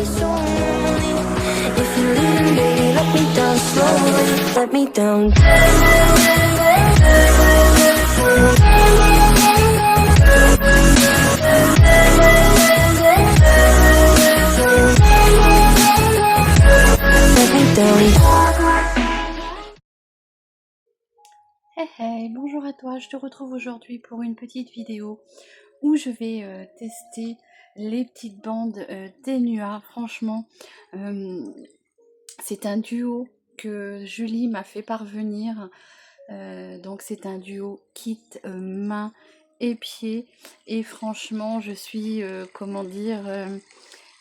so lonely. If you're leaving, baby, let me down slowly. Let me down. Let me down. Hey hey, bonjour à toi, je te retrouve aujourd'hui pour une petite vidéo où je vais tester les petites bandes Tenua. Franchement, c'est un duo que Julie m'a fait parvenir, donc c'est un duo kit main et pied, et franchement je suis, comment dire,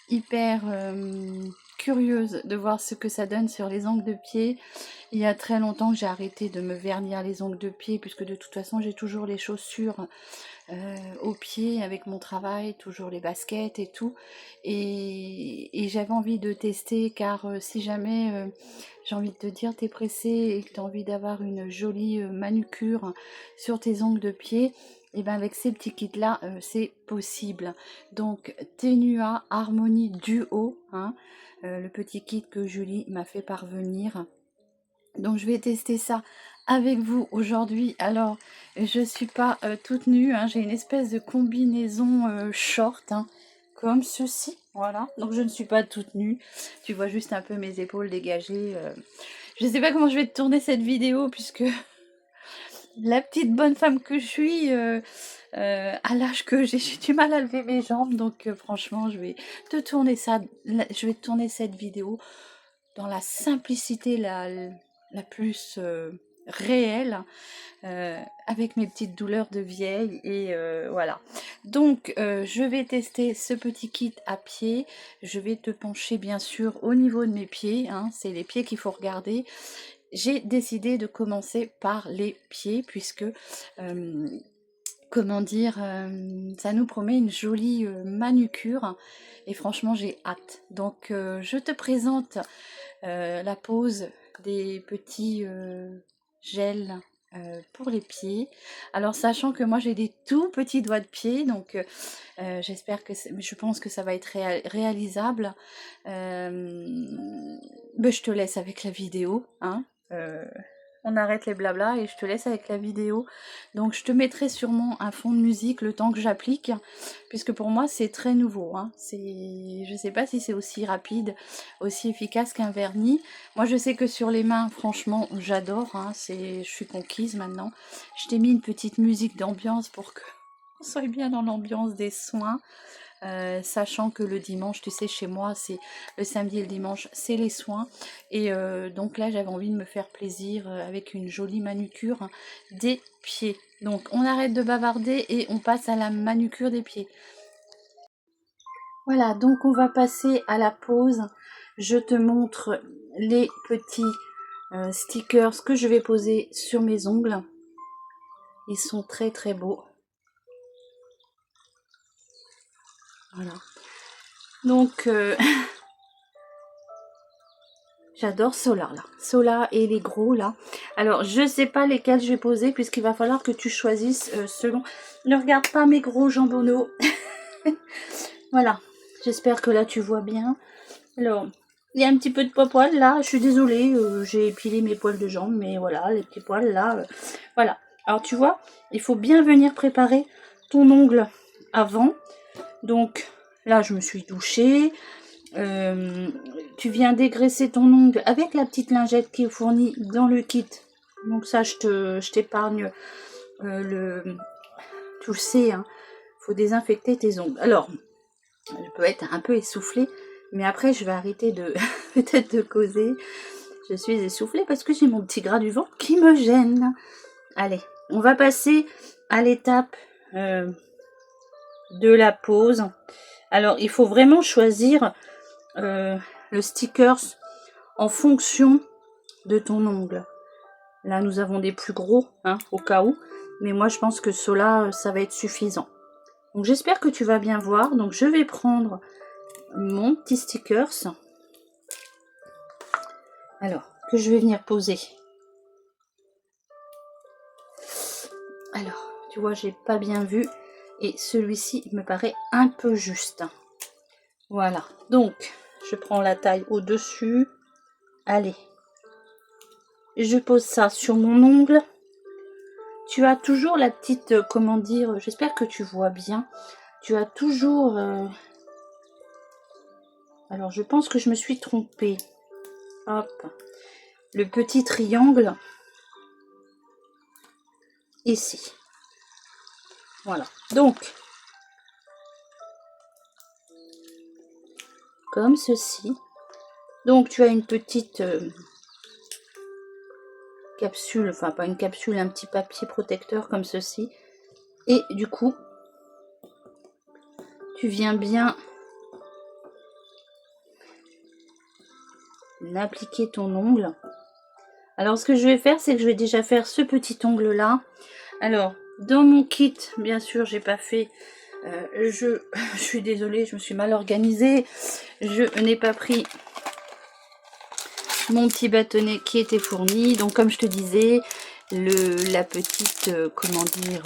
hyper curieuse de voir ce que ça donne sur les ongles de pied. Il y a très longtemps que j'ai arrêté de me vernir les ongles de pied, puisque de toute façon j'ai toujours les chaussures aux pieds avec mon travail, toujours les baskets et tout, et j'avais envie de tester, car si jamais j'ai envie de te dire t'es pressé et que tu as envie d'avoir une jolie manucure sur tes ongles de pied, et bien avec ces petits kits là c'est possible. Donc Tenua Harmony Duo, hein, le petit kit que Julie m'a fait parvenir. Donc je vais tester ça avec vous aujourd'hui. Alors je suis pas toute nue, hein, j'ai une espèce de combinaison short, hein, comme ceci, voilà. Donc je ne suis pas toute nue, tu vois juste un peu mes épaules dégagées. Je sais pas comment je vais te tourner cette vidéo, puisque la petite bonne femme que je suis, à l'âge que j'ai du mal à lever mes jambes. Donc franchement je vais te tourner ça, je vais te tourner cette vidéo dans la simplicité la plus réelle, avec mes petites douleurs de vieille, et voilà. Donc je vais tester ce petit kit à pied. Je vais te pencher bien sûr au niveau de mes pieds, hein, c'est les pieds qu'il faut regarder. J'ai décidé de commencer par les pieds, puisque comment dire, ça nous promet une jolie manucure, et franchement j'ai hâte. Donc je te présente la pose des petits gels pour les pieds. Alors sachant que moi j'ai des tout petits doigts de pied, donc j'espère que je pense que ça va être réalisable. Mais je te laisse avec la vidéo, hein. On arrête les blablas et je te laisse avec la vidéo. Donc je te mettrai sûrement un fond de musique le temps que j'applique, puisque pour moi c'est très nouveau, hein. Je sais pas si c'est aussi rapide, aussi efficace qu'un vernis. Moi je sais que sur les mains, franchement j'adore, hein. Je suis conquise maintenant. Je t'ai mis une petite musique d'ambiance pour que on soit bien dans l'ambiance des soins. Sachant que le dimanche, tu sais, chez moi, c'est le samedi et le dimanche, c'est les soins. Et donc là, j'avais envie de me faire plaisir avec une jolie manucure des pieds. Donc on arrête de bavarder et on passe à la manucure des pieds. Voilà, donc on va passer à la pose. Je te montre les petits stickers que je vais poser sur mes ongles. Ils sont très très beaux. Voilà. Donc j'adore ceux-là, là. Ceux-là et les gros là. Alors je sais pas lesquels je vais poser, puisqu'il va falloir que tu choisisses selon. Ne regarde pas mes gros jambonneaux. Voilà. J'espère que là tu vois bien. Alors il y a un petit peu de poil là. Je suis désolée, j'ai épilé mes poils de jambes, mais voilà, les petits poils là. Voilà. Alors tu vois, il faut bien venir préparer ton ongle avant. Donc là je me suis douchée. Tu viens dégraisser ton ongle avec la petite lingette qui est fournie dans le kit. Donc ça je t'épargne tu le sais, hein, faut désinfecter tes ongles. Alors je peux être un peu essoufflée, mais après je vais arrêter de peut-être de causer. Je suis essoufflée parce que j'ai mon petit gras du ventre qui me gêne. Allez, on va passer à l'étape de la pose. Alors il faut vraiment choisir le stickers en fonction de ton ongle. Là nous avons des plus gros, hein, au cas où, mais moi je pense que cela ça va être suffisant. Donc j'espère que tu vas bien voir. Donc je vais prendre mon petit stickers, alors que je vais venir poser. Alors tu vois, j'ai pas bien vu, et celui-ci me paraît un peu juste. Voilà, donc je prends la taille au-dessus. Allez. Je pose ça sur mon ongle. Tu as toujours la petite, comment dire, j'espère que tu vois bien. Tu as toujours... Alors, je pense que je me suis trompée. Hop. Le petit triangle. Ici. Voilà. Donc, comme ceci. Donc, tu as une petite capsule, enfin pas une capsule, un petit papier protecteur comme ceci. Et du coup, tu viens bien appliquer ton ongle. Alors, ce que je vais faire, c'est que je vais déjà faire ce petit ongle là. Alors, dans mon kit, bien sûr, j'ai pas fait... je suis désolée, je me suis mal organisée. Je n'ai pas pris mon petit bâtonnet qui était fourni. Donc, comme je te disais, la petite, comment dire,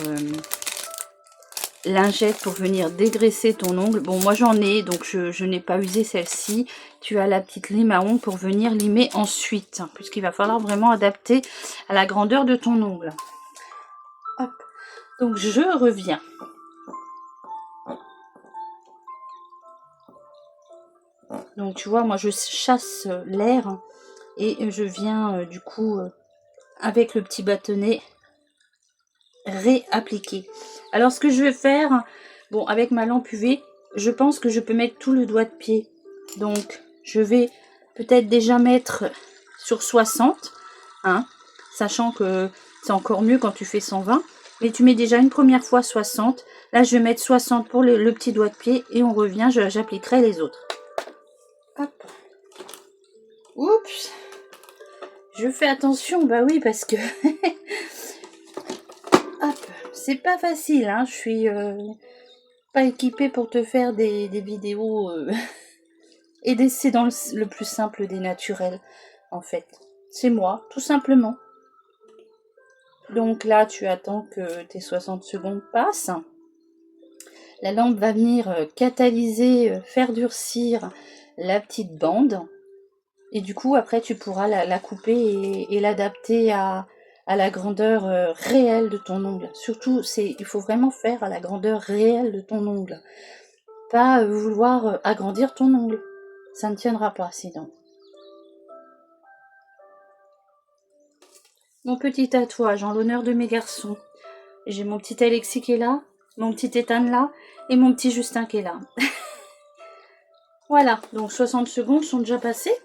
lingette pour venir dégraisser ton ongle. Bon, moi j'en ai, donc je n'ai pas usé celle-ci. Tu as la petite lime à ongles pour venir limer ensuite, hein, puisqu'il va falloir vraiment adapter à la grandeur de ton ongle. Hop. Donc je reviens. Donc tu vois, moi je chasse l'air et je viens du coup avec le petit bâtonnet réappliquer. Alors ce que je vais faire, bon, avec ma lampe UV, je pense que je peux mettre tout le doigt de pied. Donc je vais peut-être déjà mettre sur 60, hein, sachant que c'est encore mieux quand tu fais 120. Mais tu mets déjà une première fois 60. Là je vais mettre 60 pour le petit doigt de pied et on revient, j'appliquerai les autres. Hop. Oups. Je fais attention, bah oui, parce que hop, c'est pas facile, hein. Je suis pas équipée pour te faire des vidéos et c'est dans le plus simple des naturels, en fait. C'est moi, tout simplement. Donc là, tu attends que tes 60 secondes passent. La lampe va venir catalyser, faire durcir la petite bande. Et du coup, après, tu pourras la couper et l'adapter à la grandeur réelle de ton ongle. Surtout, il faut vraiment faire à la grandeur réelle de ton ongle. Pas vouloir agrandir ton ongle. Ça ne tiendra pas sinon. Mon petit tatouage en l'honneur de mes garçons. J'ai mon petit Alexis qui est là, mon petit Ethan là, et mon petit Justin qui est là. Voilà, donc 60 secondes sont déjà passées.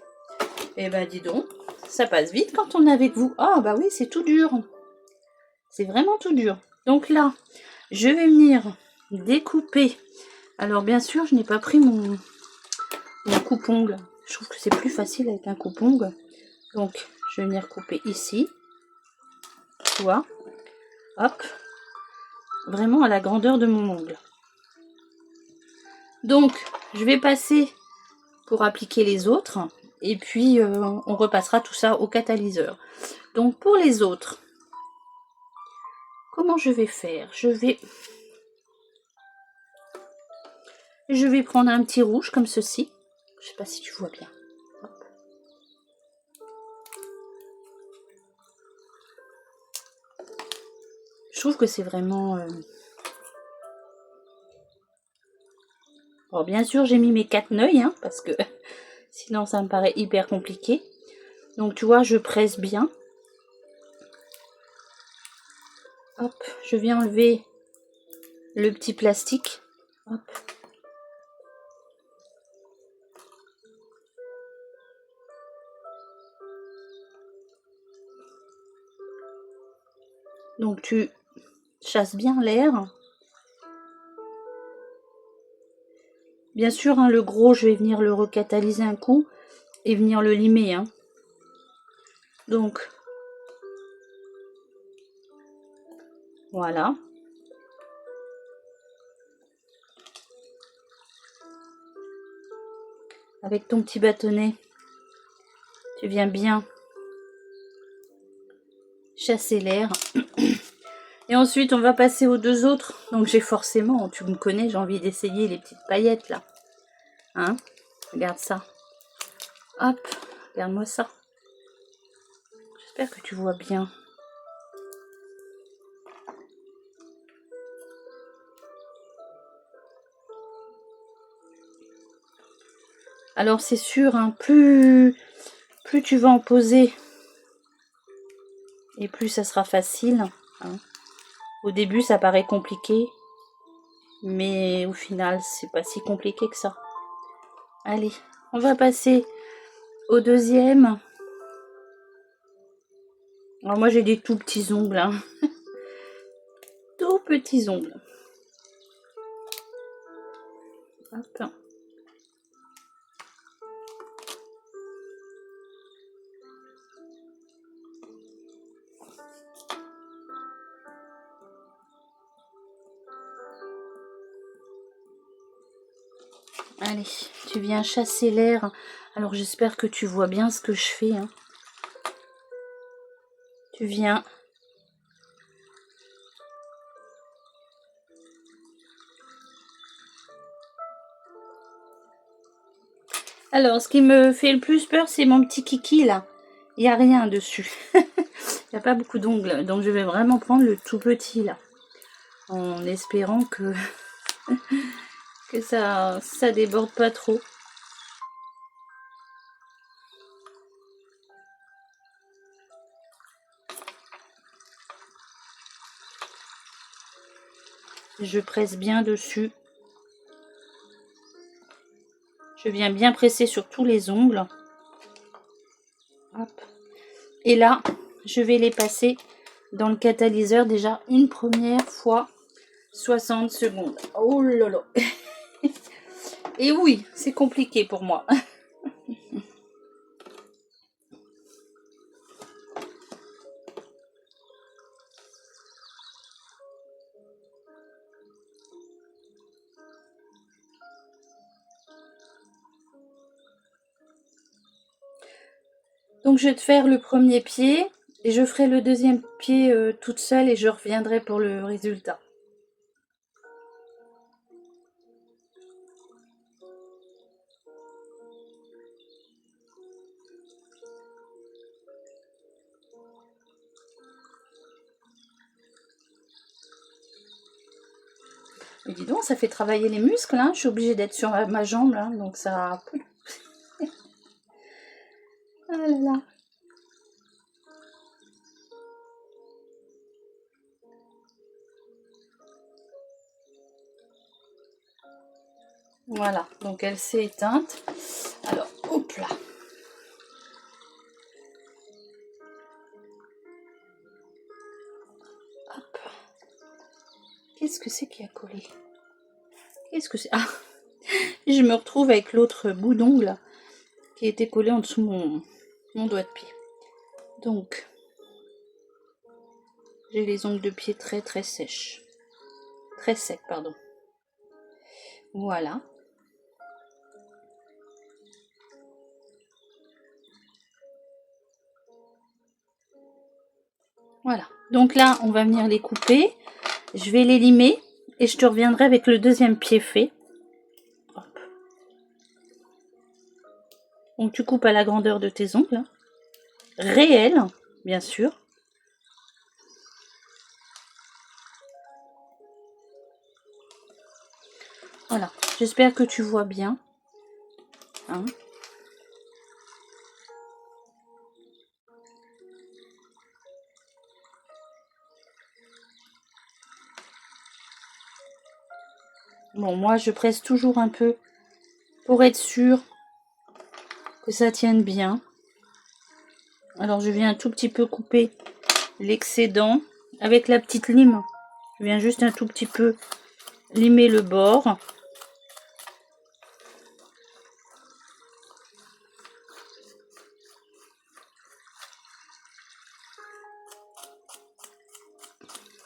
Et ben dis donc, ça passe vite quand on est avec vous. Ah bah oui, c'est tout dur. C'est vraiment tout dur. Donc là, je vais venir découper. Alors bien sûr, je n'ai pas pris mon coupe-ongle. Je trouve que c'est plus facile avec un coupe-ongle. Donc, je vais venir couper ici. Tu vois? Hop. Vraiment à la grandeur de mon ongle. Donc, je vais passer pour appliquer les autres. Et puis, on repassera tout ça au catalyseur. Donc, pour les autres, comment je vais faire? Je vais prendre un petit rouge comme ceci. Je sais pas si tu vois bien. Hop. Je trouve que c'est vraiment... Alors, bien sûr, j'ai mis mes 4 neuils, hein, parce que sinon, ça me paraît hyper compliqué. Donc, tu vois, je presse bien. Hop, je viens enlever le petit plastique. Hop. Donc, tu chasses bien l'air. Bien sûr, hein, le gros, je vais venir le recatalyser un coup et venir le limer. Hein. Donc, voilà. Avec ton petit bâtonnet, tu viens bien chasser l'air. Et ensuite, on va passer aux deux autres. Donc, j'ai forcément, tu me connais, j'ai envie d'essayer les petites paillettes là. Hein? Regarde ça. Hop, regarde-moi ça. J'espère que tu vois bien. Alors c'est sûr, hein, plus tu vas en poser et plus ça sera facile. Hein. Au début ça paraît compliqué, mais au final c'est pas si compliqué que ça. Allez, on va passer au deuxième. Alors moi j'ai des tout petits ongles, hein. Tout petits ongles. Hop. Allez, tu viens chasser l'air. Alors j'espère que tu vois bien ce que je fais. Hein. Tu viens. Alors, ce qui me fait le plus peur, c'est mon petit kiki là. Il n'y a rien dessus. Il n'y a pas beaucoup d'ongles. Donc je vais vraiment prendre le tout petit là. En espérant que, que ça déborde pas trop. Je presse bien dessus. Je viens bien presser sur tous les ongles. Hop. Et là, je vais les passer dans le catalyseur déjà une première fois. 60 secondes. Oh là là. Et oui, c'est compliqué pour moi. Donc je vais te faire le premier pied et je ferai le deuxième pied toute seule et je reviendrai pour le résultat. Mais dis donc, ça fait travailler les muscles, hein. Je suis obligée d'être sur ma jambe, là, donc ça... Ah là là. Voilà, donc elle s'est éteinte. Alors, hop là. Hop. Qu'est-ce que c'est qui a collé? Qu'est-ce que c'est? Ah, je me retrouve avec l'autre bout d'ongle qui était collé en dessous mon doigt de pied. Donc, j'ai les ongles de pied très très sèches. Très secs, pardon. Voilà. Voilà. Donc là, on va venir les couper. Je vais les limer et je te reviendrai avec le deuxième pied fait. Hop. Donc tu coupes à la grandeur de tes ongles. Hein. Réel, bien sûr. Voilà. J'espère que tu vois bien. Hein. Bon, moi, je presse toujours un peu pour être sûre que ça tienne bien. Alors, je viens un tout petit peu couper l'excédent avec la petite lime. Je viens juste un tout petit peu limer le bord.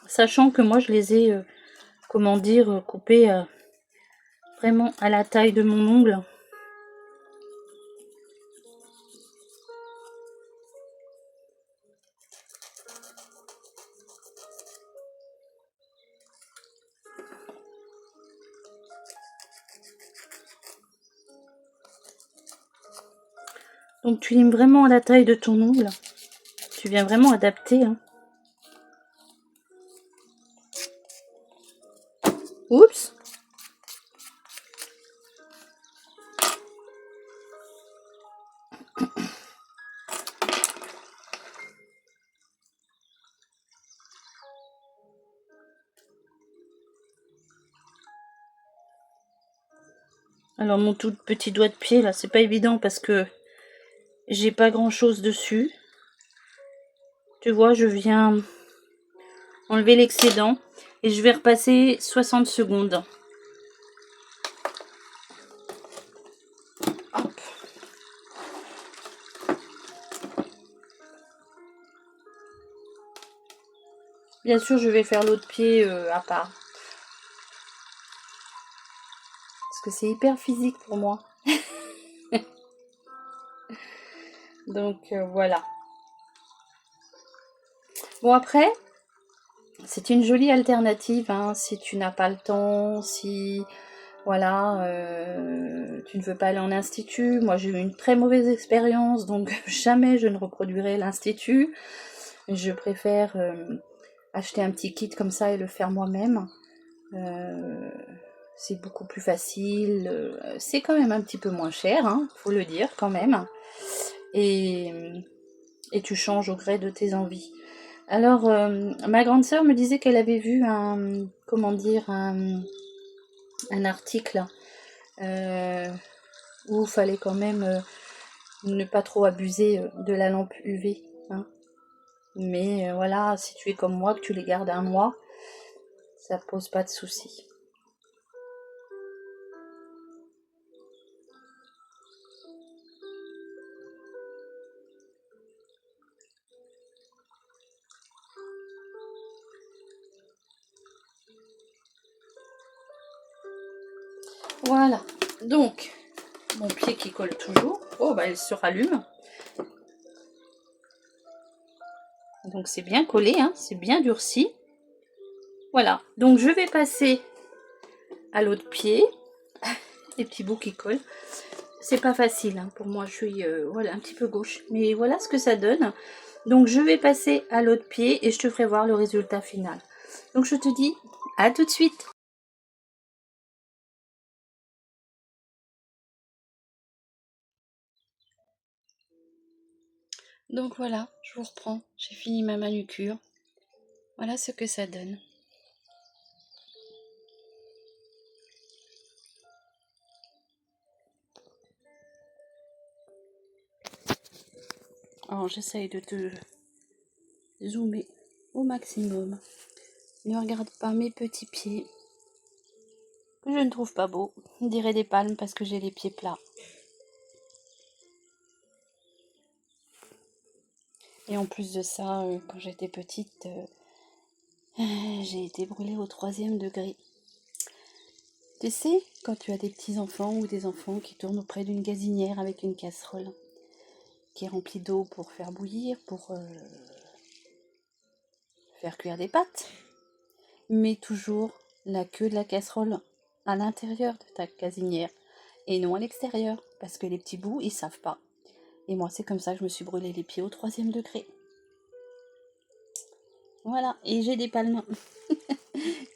Sachant que moi, je les ai, comment dire, coupés vraiment à la taille de mon ongle. Donc tu limes vraiment à la taille de ton ongle. Tu viens vraiment adapter. Hein. Oups. Alors mon tout petit doigt de pied là, c'est pas évident parce que j'ai pas grand chose dessus. Tu vois, je viens enlever l'excédent et je vais repasser 60 secondes. Hop. Bien sûr, je vais faire l'autre pied à part. Parce que c'est hyper physique pour moi. Donc voilà. Bon après, c'est une jolie alternative hein, si tu n'as pas le temps, si voilà, tu ne veux pas aller en institut. Moi j'ai eu une très mauvaise expérience, donc jamais je ne reproduirai l'institut. Je préfère acheter un petit kit comme ça et le faire moi-même. C'est beaucoup plus facile, c'est quand même un petit peu moins cher, hein, faut le dire quand même. Et tu changes au gré de tes envies. Alors, ma grande sœur me disait qu'elle avait vu un, comment dire, un article où il fallait quand même ne pas trop abuser de la lampe UV. Hein. Mais voilà, si tu es comme moi, que tu les gardes un mois, ça pose pas de soucis. Voilà, donc mon pied qui colle toujours. Oh, bah elle se rallume. Donc c'est bien collé, hein, c'est bien durci. Voilà, donc je vais passer à l'autre pied. Les petits bouts qui collent. C'est pas facile, hein, pour moi, je suis voilà, un petit peu gauche. Mais voilà ce que ça donne. Donc je vais passer à l'autre pied et je te ferai voir le résultat final. Donc je te dis à tout de suite. Donc voilà, je vous reprends. J'ai fini ma manucure. Voilà ce que ça donne. Alors j'essaye de te zoomer au maximum. Ne regarde pas mes petits pieds, que je ne trouve pas beaux. On dirait des palmes parce que j'ai les pieds plats. Et en plus de ça, quand j'étais petite, j'ai été brûlée au 3e degré. Tu sais, quand tu as des petits-enfants ou des enfants qui tournent auprès d'une gazinière avec une casserole qui est remplie d'eau pour faire bouillir, pour faire cuire des pâtes, mets toujours la queue de la casserole à l'intérieur de ta gazinière et non à l'extérieur, parce que les petits bouts, ils savent pas. Et moi, c'est comme ça que je me suis brûlé les pieds au 3e degré. Voilà, et j'ai des palmes.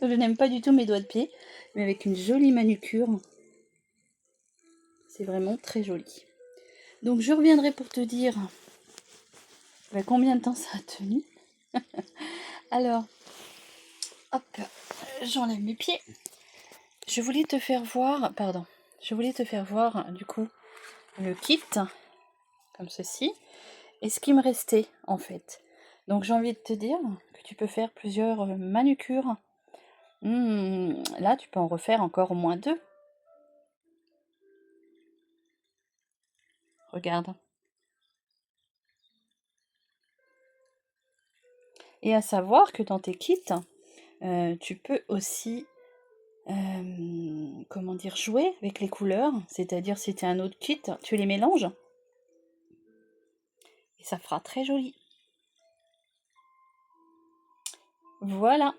Je n'aime pas du tout mes doigts de pied, mais avec une jolie manucure, c'est vraiment très joli. Donc je reviendrai pour te dire combien de temps ça a tenu. Alors, hop, j'enlève mes pieds. Je voulais te faire voir, du coup le kit, comme ceci, et ce qui me restait en fait. Donc j'ai envie de te dire que tu peux faire plusieurs manucures. Là, tu peux en refaire encore au moins 2. Regarde. Et à savoir que dans tes kits, tu peux aussi comment dire, jouer avec les couleurs. C'est-à-dire si tu as un autre kit, tu les mélanges. Et ça fera très joli. Voilà.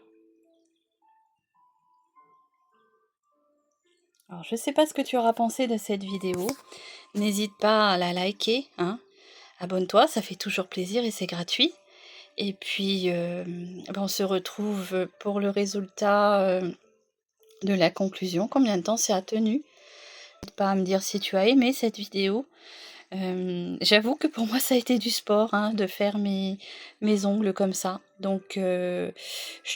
Alors, je ne sais pas ce que tu auras pensé de cette vidéo, N'hésite pas à la liker, hein. Abonne-toi, ça fait toujours plaisir et c'est gratuit. Et puis, ben, on se retrouve pour le résultat de la conclusion. Combien de temps ça a tenu? N'hésite pas à me dire si tu as aimé cette vidéo. J'avoue que pour moi, ça a été du sport, hein, de faire mes ongles comme ça. Donc, je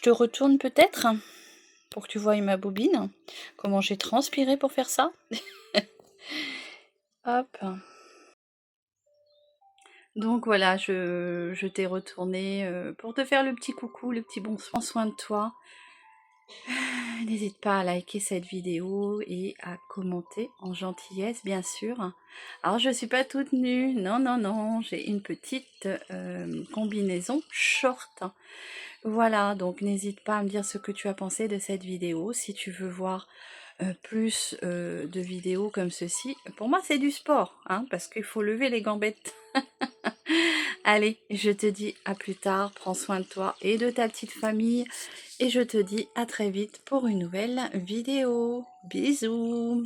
te retourne peut-être pour que tu voies ma bobine, comment j'ai transpiré pour faire ça. Hop. Donc voilà, je t'ai retourné pour te faire le petit coucou, le petit bon soin de toi. N'hésite pas à liker cette vidéo et à commenter en gentillesse, bien sûr. Alors, je suis pas toute nue, non, non, non, j'ai une petite combinaison short. Voilà, donc n'hésite pas à me dire ce que tu as pensé de cette vidéo. Si tu veux voir plus de vidéos comme ceci, pour moi c'est du sport, hein, parce qu'il faut lever les gambettes. Allez, je te dis à plus tard, prends soin de toi et de ta petite famille, et je te dis à très vite pour une nouvelle vidéo. Bisous!